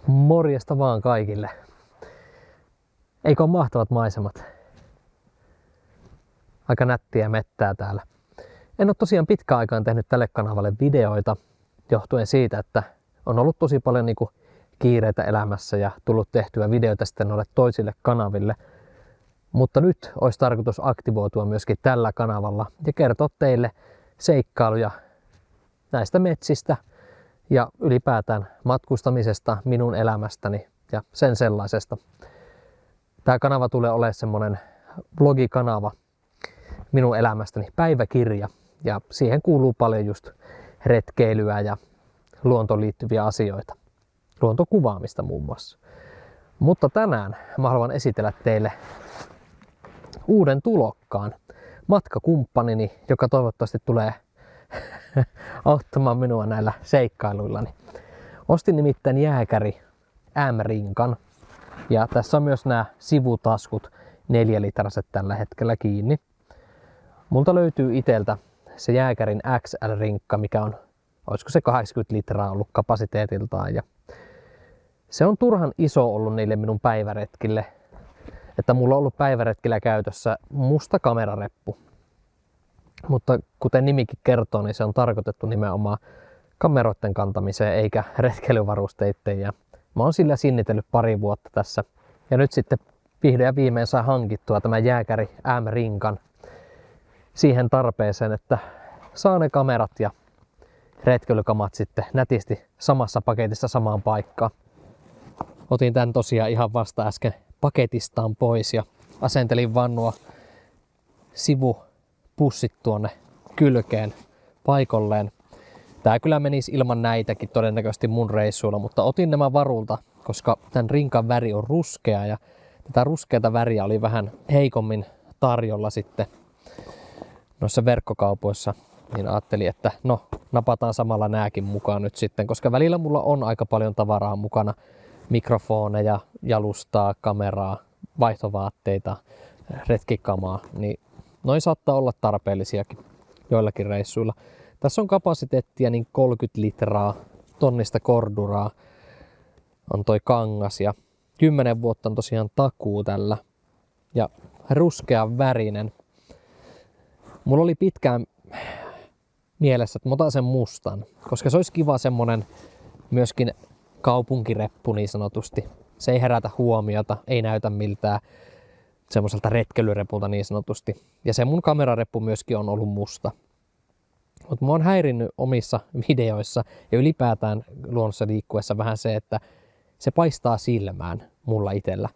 Morjesta vaan kaikille. Eikö ole mahtavat maisemat? Aika nättiä mettää täällä. En ole tosiaan pitkään aikaan tehnyt tälle kanavalle videoita, johtuen siitä, että on ollut tosi paljon kiireitä elämässä ja tullut tehtyä videoita sitten noille toisille kanaville. Mutta nyt olisi tarkoitus aktivoitua myöskin tällä kanavalla ja kertoa teille seikkailuja näistä metsistä ja ylipäätään matkustamisesta, minun elämästäni ja sen sellaisesta. Tämä kanava tulee olemaan semmoinen vlogikanava minun elämästäni, päiväkirja, ja siihen kuuluu paljon just retkeilyä ja luontoon liittyviä asioita, luontokuvaamista muun muassa. Mutta tänään mä haluan esitellä teille uuden tulokkaan, matkakumppanini, joka toivottavasti tulee auttamaan minua näillä seikkailuillani. Ostin nimittäin jääkäri M-rinkan ja tässä on myös nämä sivutaskut 4-litraset tällä hetkellä kiinni. Multa löytyy iteltä se jääkärin XL-rinkka, mikä on, olisiko se 80 litraa ollut kapasiteetiltaan. Ja se on turhan iso ollut niille minun päiväretkille, että mulla on ollut päiväretkillä käytössä musta kamerareppu. Mutta kuten nimikin kertoo, niin se on tarkoitettu nimenomaan kameroiden kantamiseen eikä retkeilyvarusteiden. Ja mä oon sillä sinnitellyt pari vuotta tässä. Ja nyt sitten vihdoin ja viimein saa hankittua tämän jääkäri M-rinkan siihen tarpeeseen, että saa ne kamerat ja retkeilykamat sitten nätisti samassa paketissa samaan paikkaan. Otin tän tosiaan ihan vasta äsken paketistaan pois ja asentelin vannua sivupussit tuonne kylkeen paikolleen. Tää kyllä menisi ilman näitäkin todennäköisesti mun reissuilla, mutta otin nämä varulta, koska tämän rinkan väri on ruskea ja tätä ruskeata väriä oli vähän heikommin tarjolla sitten noissa verkkokaupoissa, niin ajattelin, että no napataan samalla nääkin mukaan nyt sitten, koska välillä mulla on aika paljon tavaraa mukana, mikrofoneja, jalustaa, kameraa, vaihtovaatteita, retkikamaa, niin noin saattaa olla tarpeellisiakin joillakin reissuilla. Tässä on kapasiteettia niin 30 litraa, tonnista korduraa, on toi kangas ja 10 vuotta on tosiaan takuu tällä ja ruskea värinen. Mulla oli pitkään mielessä, että mä otan sen mustan, koska se olisi kiva semmonen myöskin kaupunkireppu niin sanotusti. Se ei herätä huomiota, ei näytä miltään semmoiselta retkeilyrepulta niin sanotusti. Ja se mun kamerareppu myöskin on ollut musta. Mutta mä oon häirinnyt omissa videoissa ja ylipäätään luonnossa liikkuessa vähän se, että se paistaa silmään mulla itellä.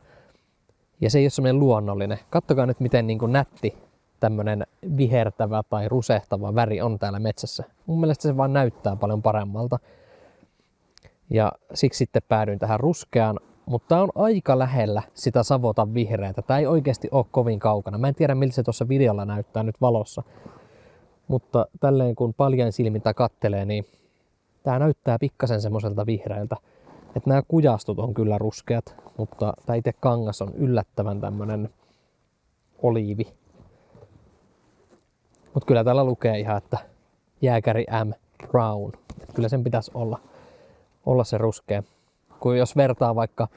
Ja se ei ole semmoinen luonnollinen. Kattokaa nyt miten nätti tämmönen vihertävä tai rusehtava väri on täällä metsässä. Mun mielestä se vaan näyttää paljon paremmalta. Ja siksi sitten päädyin tähän ruskeaan, mutta tää on aika lähellä sitä savotan vihreätä. Tää ei oikeasti ole kovin kaukana. Mä en tiedä miltä se tuossa videolla näyttää nyt valossa. Mutta tälleen kun paljain silmintä kattelee, niin tää näyttää pikkasen semmoiselta vihreältä. Että nämä kujastut on kyllä ruskeat, mutta tää itse kangas on yllättävän tämmönen oliivi. Mutta kyllä täällä lukee ihan, että jääkäri M Brown. Et kyllä sen pitäisi olla se ruskea. Kun jos vertaa vaikka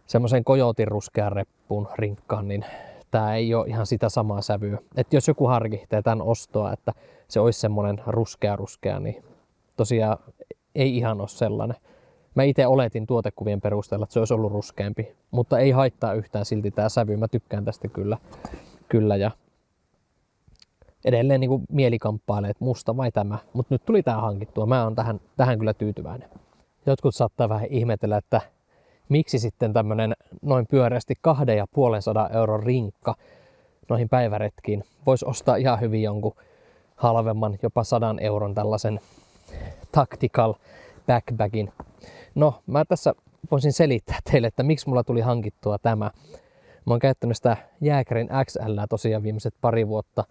semmoisen kojotin ruskean reppuun rinkkaan, niin tää ei ole ihan sitä samaa sävyä. Et jos joku harkitsee tämän ostoa, että se olisi semmoinen ruskea, niin tosiaan ei ihan ole sellainen. Mä itse oletin tuotekuvien perusteella, että se olisi ollut ruskeampi, mutta ei haittaa yhtään silti tää sävy. Mä tykkään tästä kyllä ja edelleen mieli kamppailee, että musta vai tämä, mutta nyt tuli tää hankittua. Mä oon tähän kyllä tyytyväinen. Jotkut saattaa vähän ihmetellä, että miksi sitten tämmönen noin pyöreästi 250 euron rinkka noihin päiväretkiin. Voisi ostaa ihan hyvin jonkun halvemman, jopa 100 euron tällaisen tactical backpackin. No, mä tässä voisin selittää teille, että miksi mulla tuli hankittua tämä. Mä oon käyttänyt sitä jääkärin XL tosiaan viimeiset pari vuotta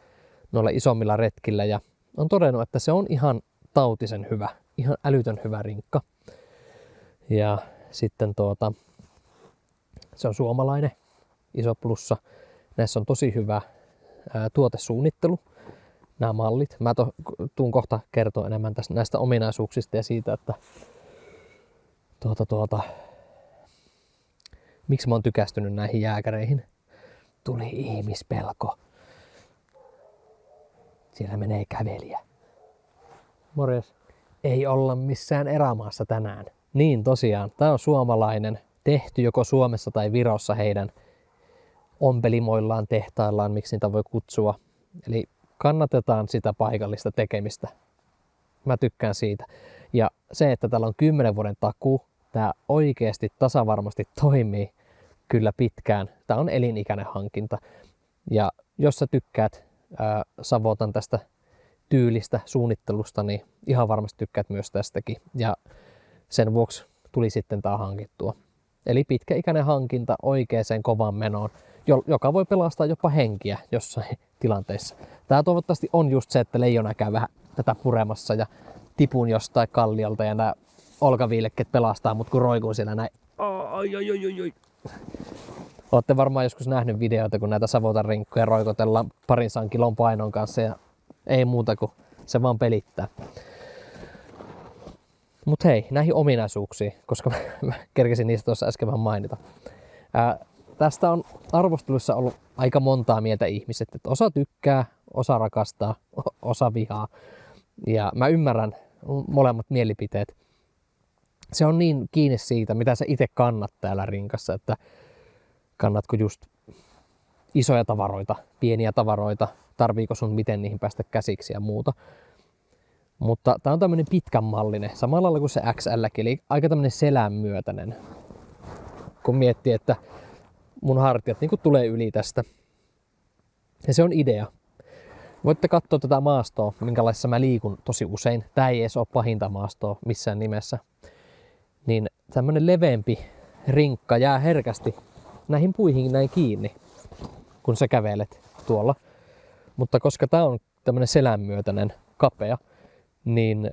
noilla isommilla retkillä ja on todennut, että se on ihan tautisen hyvä, ihan älytön hyvä rinkka. Ja sitten se on suomalainen, iso plussa. Näissä on tosi hyvä tuotesuunnittelu, nämä mallit. Mä tuun kohta kertoa enemmän näistä ominaisuuksista ja siitä, että miksi mä oon tykästynyt näihin jääkäreihin. Tuli ihmispelko. Siellä menee kävelijä. Morjes. Ei olla missään erämaassa tänään. Niin tosiaan, tää on suomalainen, tehty joko Suomessa tai Virossa heidän ompelimoillaan, tehtaillaan, miksi niitä voi kutsua. Eli kannatetaan sitä paikallista tekemistä. Mä tykkään siitä. Ja se, että täällä on 10 vuoden takuu, tää oikeasti tasavarmasti toimii kyllä pitkään. Tää on elinikäinen hankinta. Ja jos sä tykkäät Savotan tästä tyylistä suunnittelusta, niin ihan varmasti tykkäät myös tästäkin. Ja sen vuoksi tuli sitten tää hankittua. Eli pitkäikäinen hankinta oikeaan kovaan menoon, joka voi pelastaa jopa henkiä jossain tilanteessa. Tää toivottavasti on just se, että leijona käy vähän tätä puremassa ja tipun jostain kalliolta ja nämä olkaviilekkeet pelastaa mut kun roikuu siellä näin. Oi. Olette varmaan joskus nähnyt videoita, kun näitä Savotan rinkkoja roikotellaan 200 kilon painon kanssa ja ei muuta kuin se vaan pelittää. Mut hei, näihin ominaisuuksiin, koska mä kerkesin niistä tuossa äsken vähän mainita. Tästä on arvostelussa ollut aika montaa mieltä ihmiset, että osa tykkää, osa rakastaa, osa vihaa. Ja mä ymmärrän molemmat mielipiteet. Se on niin kiinni siitä, mitä sä itse kannat täällä rinkassa, että kannatko just isoja tavaroita, pieniä tavaroita, tarviiko sun miten niihin päästä käsiksi ja muuta. Mutta tää on tämmönen pitkän mallinen, samalla lailla kuin se XL:kin, eli aika tämmönen selän myötäinen. Kun miettii, että mun hartiat niin tulee yli tästä. Ja se on idea. Voitte katsoa tätä maastoa, minkälaisessa mä liikun tosi usein. Tää ei edes ole pahinta maastoa missään nimessä. Niin tämmönen leveämpi rinkka jää herkästi näihin puihin näin kiinni, kun sä kävelet tuolla. Mutta koska tää on tämmönen selän myötäinen kapea, niin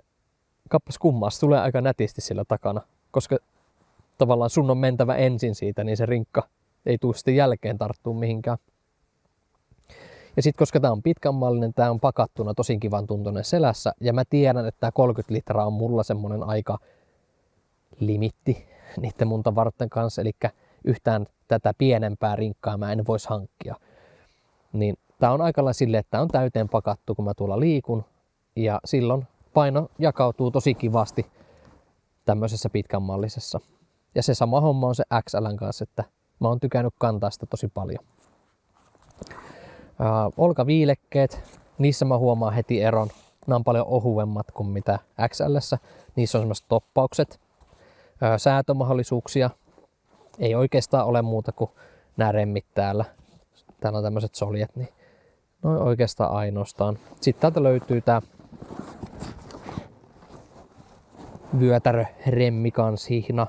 kappas kummaa, se tulee aika nätisti sillä takana. Koska tavallaan sun on mentävä ensin siitä, niin se rinkka ei tule sitten jälkeen tarttua mihinkään. Ja sitten koska tää on pitkänmallinen, tää on pakattuna tosi kivan tuntunen selässä. Ja mä tiedän, että tää 30 litraa on mulla semmonen aika limitti niiden mun tavaroiden kanssa. Eli yhtään tätä pienempää rinkkaa mä en vois hankkia. Niin tää on aika lailla silleen, että tää on täyteen pakattu, kun mä tuolla liikun. Ja silloin paino jakautuu tosi kivasti tämmöisessä pitkänmallisessa. Ja se sama homma on se XL:n kanssa, että mä oon tykännyt kantaa sitä tosi paljon. Olkaviilekkeet, niissä mä huomaan heti eron. Nämä on paljon ohuemmat kuin mitä XL:ssä. Niissä on semmoiset toppaukset. Säätömahdollisuuksia ei oikeastaan ole muuta kuin nämä remmit täällä. Täällä on tämmöiset soljet, niin noin oikeastaan ainoastaan. Sitten täältä löytyy tää vyötäröremmi kans hihna.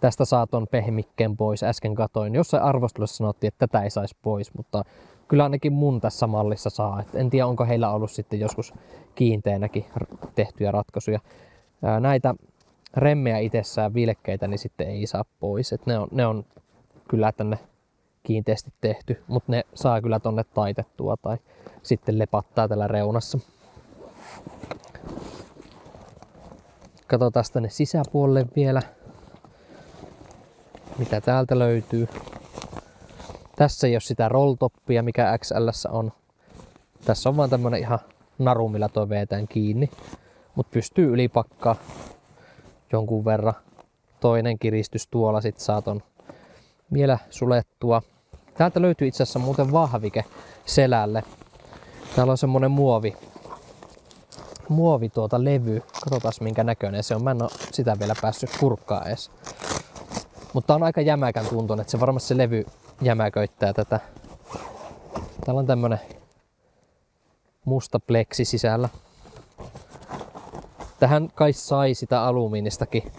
Tästä saa ton pehmikkeen pois. Äsken katoin. Jossain arvostelussa sanottiin, että tätä ei saisi pois, mutta kyllä ainakin mun tässä mallissa saa. Et en tiedä, onko heillä ollut sitten joskus kiinteänäkin tehtyjä ratkaisuja. Näitä remmejä itsessään, vilkkeitä, niin sitten ei saa pois. Et ne on kyllä tänne kiinteästi tehty, mutta ne saa kyllä tonne taitettua tai sitten lepattaa tällä reunassa. Katsotaan tänne sisäpuolelle vielä, mitä täältä löytyy. Tässä ei ole sitä rolltoppia, mikä XL:ssä on. Tässä on vaan tämmönen ihan naru, millä toi vetään kiinni. Mut pystyy ylipakkaa jonkun verran. Toinen kiristys tuolla, sit saa ton vielä sulettua. Täältä löytyy itse asiassa muuten vahvike selälle. Täällä on semmonen muovi levy. Katsotaan minkä näköinen se on. Mä en oo sitä vielä päässyt kurkkaan edes. Mutta on aika jämäkän tuntunen, että se varmasti se levy jämäköittää tätä. Täällä on tämmönen musta pleksi sisällä. Tähän kai sai sitä alumiinistakin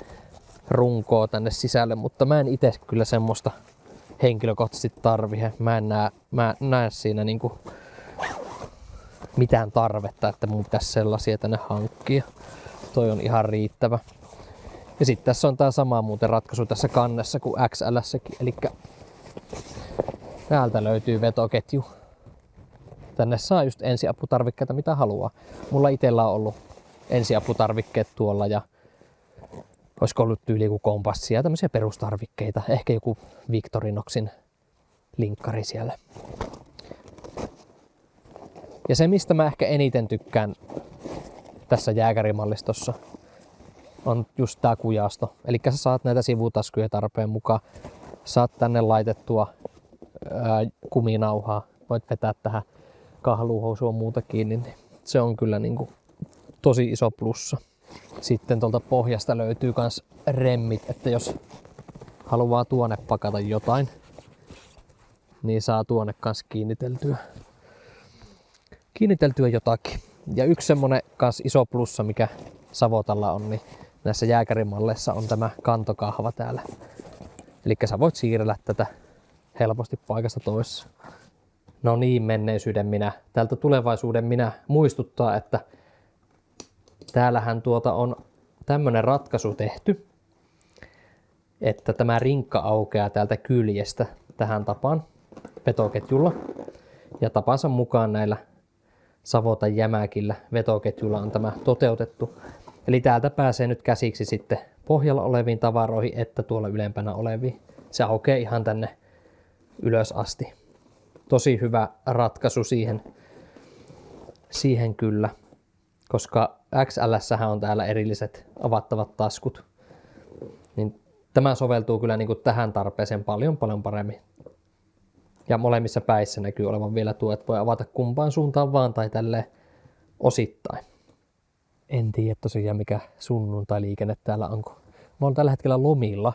runkoa tänne sisälle, mutta mä en itse kyllä semmoista henkilökohtaisesti tarvitse. Mä en näe siinä niinku mitään tarvetta, että mun pitäisi sellaisia tänne hankkia. Toi on ihan riittävä. Ja sitten tässä on tää sama muuten ratkaisu tässä kannessa kuin XL:ssäkin. Eli täältä löytyy vetoketju. Tänne saa just ensiaputarvikkeita mitä haluaa. Mulla itellä on ollut ensiaputarvikkeet tuolla ja olisiko ollut tyyli joku kompassi ja tämmöisiä perustarvikkeita. Ehkä joku Victorinoxin linkkari siellä. Ja se, mistä mä ehkä eniten tykkään tässä jääkärimallistossa, on just tää kujasto. Eli sä saat näitä sivutaskuja tarpeen mukaan. Saat tänne laitettua kuminauhaa. Voit vetää tähän kahluuhousua muuta kiinni. Niin se on kyllä niinku tosi iso plussa. Sitten tuolta pohjasta löytyy kans remmit, että jos haluaa tuonne pakata jotain, niin saa tuonne kans kiinniteltyä jotakin. Ja yksi semmonen kans iso plussa, mikä Savotalla on, niin näissä jääkärimalleissa on tämä kantokahva täällä. Eli sä voit siirrellä tätä helposti paikasta toisessa. No niin, menneisyyden minä. Tältä tulevaisuuden minä muistuttaa, että täällähän on tämmönen ratkaisu tehty, että tämä rinkka aukeaa täältä kyljestä tähän tapaan vetoketjulla. Ja tapansa mukaan näillä Savotan jämäkillä vetoketjulla on tämä toteutettu. Eli täältä pääsee nyt käsiksi sitten pohjalla oleviin tavaroihin että tuolla ylempänä oleviin. Se aukeaa ihan tänne ylös asti. Tosi hyvä ratkaisu siihen kyllä, koska XL:ssähän on täällä erilliset avattavat taskut. Niin tämä soveltuu kyllä niin kuin tähän tarpeeseen paljon paremmin. Ja molemmissa päissä näkyy olevan vielä tuo, että voi avata kumpaan suuntaan vaan tai tälleen osittain. En tiedä tosiaan mikä sunnuntai-liikenne täällä on, kun mä oon tällä hetkellä lomilla.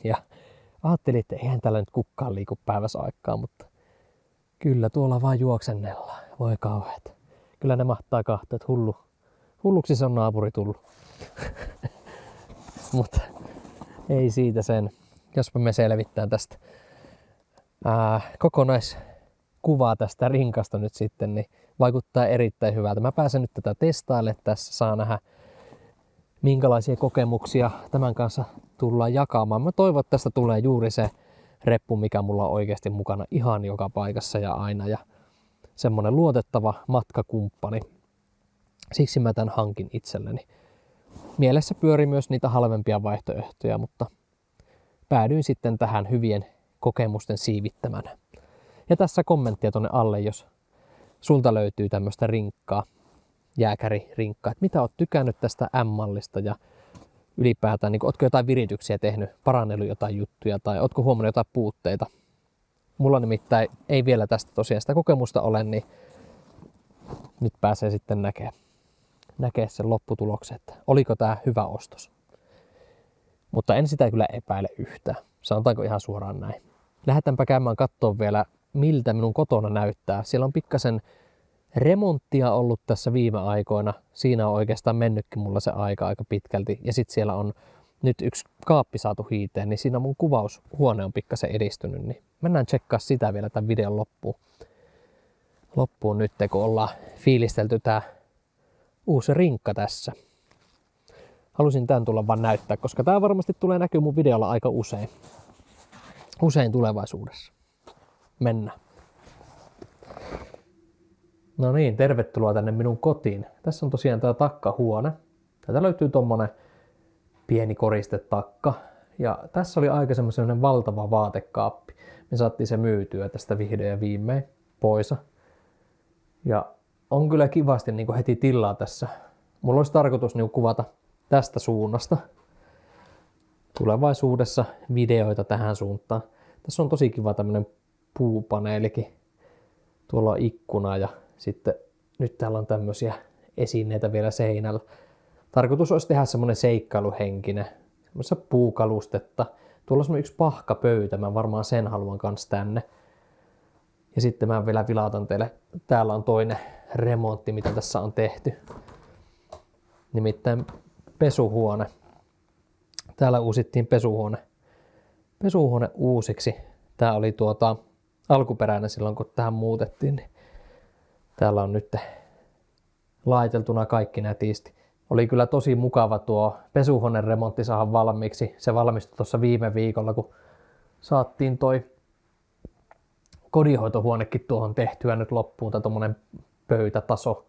Ja ajattelin, että eihän täällä nyt kukaan liiku päivässä aikaa, mutta kyllä tuolla vaan juoksennellaan. Voi kauheat. Kyllä ne mahtaa kahtaa, että hulluksi se on naapuri tullut. Mutta ei siitä sen. Jospa me selvittää tästä kokonaiskuvaa tästä rinkasta nyt sitten, niin vaikuttaa erittäin hyvältä. Mä pääsen nyt tätä testailemaan tässä, saa nähdä minkälaisia kokemuksia tämän kanssa tullaan jakamaan. Mä toivon, että tästä tulee juuri se reppu, mikä mulla on oikeasti mukana ihan joka paikassa ja aina. Ja semmonen luotettava matkakumppani. Siksi mä tän hankin itselleni. Mielessä pyöri myös niitä halvempia vaihtoehtoja, mutta päädyin sitten tähän hyvien kokemusten siivittämänä. Ja tässä kommenttia tonne alle, jos sulta löytyy tämmöistä rinkkaa, jääkäririnkkaa, että mitä oot tykännyt tästä M-mallista ja ylipäätään, niin ootko jotain virityksiä tehnyt, parannellut jotain juttuja tai ootko huomannut jotain puutteita. Mulla nimittäin ei vielä tästä tosiaan sitä kokemusta ole, niin nyt pääsee sitten näkee sen lopputuloksen, että oliko tää hyvä ostos. Mutta en sitä kyllä epäile yhtään. Sanotaanko ihan suoraan näin. Lähdetäänpä käymään katsoa vielä, miltä minun kotona näyttää. Siellä on pikkasen remonttia ollut tässä viime aikoina. Siinä on oikeastaan mennytkin mulla se aika pitkälti. Ja sitten siellä on nyt yksi kaappi saatu hiiteen, niin siinä mun kuvaushuone on pikkasen edistynyt. Niin mennään tsekkaa sitä vielä tämän videon loppuun nyt, kun ollaan fiilistelty tää uusi rinkka tässä. Halusin tämän tulla vaan näyttää, koska tämä varmasti tulee näkyä mun videolla aika usein tulevaisuudessa. Mennään. No niin, tervetuloa tänne minun kotiin. Tässä on tosiaan tää takkahuone. Täältä löytyy tommonen pieni koristetakka. Ja tässä oli aikaisemmin sellainen valtava vaatekaappi. Me saatiin se myytyä tästä vihdoin ja viimein pois. Ja on kyllä kivasti niin kuin heti tilaa tässä. Mulla olisi tarkoitus niin kuvata tästä suunnasta tulevaisuudessa videoita tähän suuntaan. Tässä on tosi kiva tämmönen puupaneelikin. Tuolla on ikkuna ja sitten nyt täällä on tämmöisiä esineitä vielä seinällä. Tarkoitus olisi tehdä semmonen seikkailuhenkinen, semmoisessa puukalustetta. Tuolla on semmoinen yksi pahkapöytä, mä varmaan sen haluan kans tänne. Ja sitten mä vielä vilautan teille, täällä on toinen remontti, mitä tässä on tehty. Nimittäin pesuhuone. Täällä uusittiin pesuhuone uusiksi. Tää oli alkuperäinen silloin, kun tähän muutettiin. Niin täällä on nyt laiteltuna kaikki nätisti. Oli kyllä tosi mukava tuo pesuhuoneen remontti saada valmiiksi. Se valmistui tuossa viime viikolla, kun saatiin toi kodinhoitohuonekin tuohon tehtyä nyt loppuun, tai tommonen pöytätaso.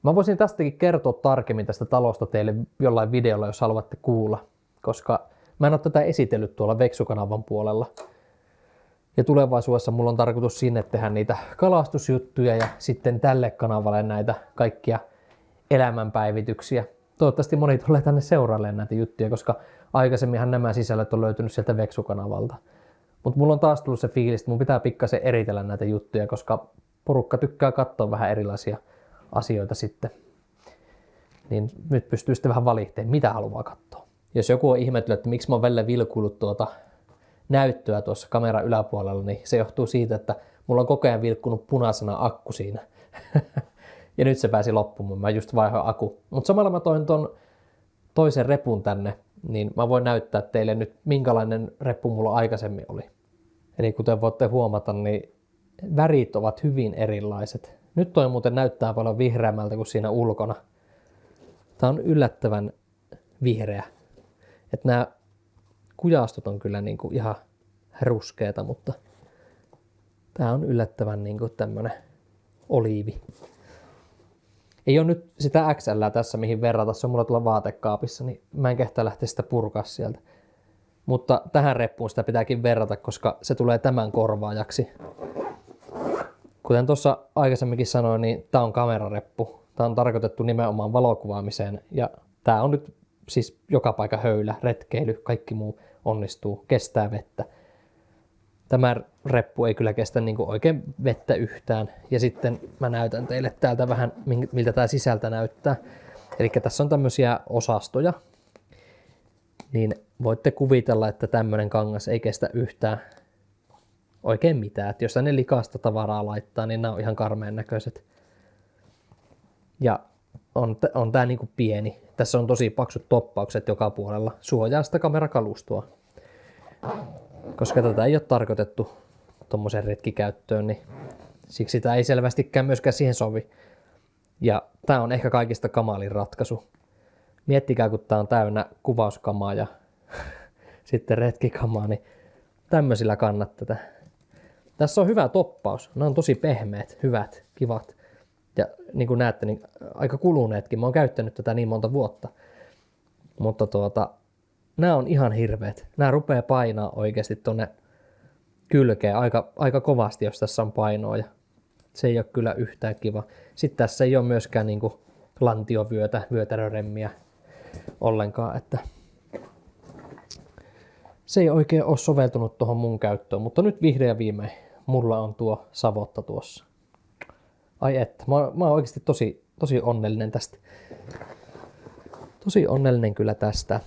Mä voisin tästäkin kertoa tarkemmin tästä talosta teille jollain videolla, jos haluatte kuulla. koska mä en ole tätä esitellyt tuolla Veksu-kanavan puolella. Ja tulevaisuudessa mulla on tarkoitus sinne tehdä niitä kalastusjuttuja ja sitten tälle kanavalle näitä kaikkia elämänpäivityksiä. Toivottavasti moni tulee tänne seuraamaan näitä juttuja, koska aikaisemminhan nämä sisällöt on löytynyt sieltä Veksu-kanavalta. Mutta mulla on taas tullut se fiilis, että mun pitää pikkasen eritellä näitä juttuja, koska porukka tykkää katsoa vähän erilaisia asioita sitten. Niin nyt pystyy sitten vähän valittamaan, mitä haluaa katsoa. Jos joku on ihmetellyt, että miksi mä oon välillä vilkuillut tuota näyttöä tuossa kameran yläpuolella, niin se johtuu siitä, että mulla on koko ajan vilkkunut punaisena akku siinä. Ja nyt se pääsi loppumaan, mä just vaihoin akku. Mutta samalla mä toin ton toisen repun tänne, niin mä voin näyttää teille nyt, minkälainen reppu mulla aikaisemmin oli. Eli kuten voitte huomata, niin värit ovat hyvin erilaiset. Nyt toi muuten näyttää paljon vihreämmältä kuin siinä ulkona. Tää on yllättävän vihreä. Että nämä kujastot on kyllä niinku ihan ruskeeta, mutta tää on yllättävän niinku tämmönen oliivi. Ei ole nyt sitä XL tässä mihin verrata, se on mulla tuolla vaatekaapissa, niin mä en kehtaa lähteä sitä purkaa sieltä. Mutta tähän reppuun sitä pitääkin verrata, koska se tulee tämän korvaajaksi. Kuten tuossa aikaisemminkin sanoin, niin tää on kamerareppu. Tää on tarkoitettu nimenomaan valokuvaamiseen ja tää on nyt siis joka paikka höylä, retkeily, kaikki muu onnistuu, kestää vettä. Tämä reppu ei kyllä kestä niin kuin oikein vettä yhtään. Ja sitten mä näytän teille täältä vähän, miltä tämä sisältä näyttää. Eli tässä on tämmöisiä osastoja. Niin voitte kuvitella, että tämmöinen kangas ei kestä yhtään oikein mitään. Että jos tänne likaista tavaraa laittaa, niin nämä on ihan karmeen näköiset. Ja on tää niinku pieni. Tässä on tosi paksut toppaukset joka puolella. Suojaa sitä kamerakalustoa. Koska tätä ei ole tarkoitettu tuommoiseen retkikäyttöön, niin siksi tämä ei selvästikään myöskään siihen sovi. Ja tämä on ehkä kaikista kamalin ratkaisu. Miettikää, kun tämä on täynnä kuvauskamaa ja sitten retkikamaa, niin tämmöisillä kannat tätä. Tässä on hyvä toppaus. Nämä on tosi pehmeät, hyvät, kivat. Ja niin kuin näette, niin aika kuluneetkin. Mä oon käyttänyt tätä niin monta vuotta. Mutta nämä on ihan hirveät. Nämä rupeaa painaa oikeasti tuonne kylkeen aika kovasti, jos tässä on painoa. Ja se ei ole kyllä yhtään kiva. Sitten tässä ei ole myöskään niin kuin lantiovyötä, vyötäröremmiä ollenkaan. Että se ei oikein ole soveltunut tuohon mun käyttöön. Mutta nyt vihdoin ja viimein mulla on tuo savotta tuossa. Ai että, mä oon oikeasti tosi onnellinen tästä. Tosi onnellinen kyllä tästä.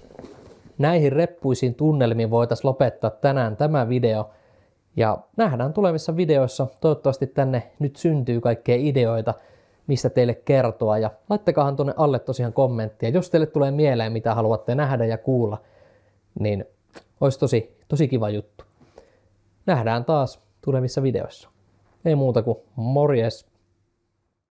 Näihin reppuisiin tunnelmiin voitaisiin lopettaa tänään tämä video. Ja nähdään tulevissa videoissa. Toivottavasti tänne nyt syntyy kaikkea ideoita, mistä teille kertoa. Ja laittakaahan tuonne alle tosiaan kommenttia. Jos teille tulee mieleen, mitä haluatte nähdä ja kuulla, niin olisi tosi kiva juttu. Nähdään taas tulevissa videoissa. Ei muuta kuin morjes!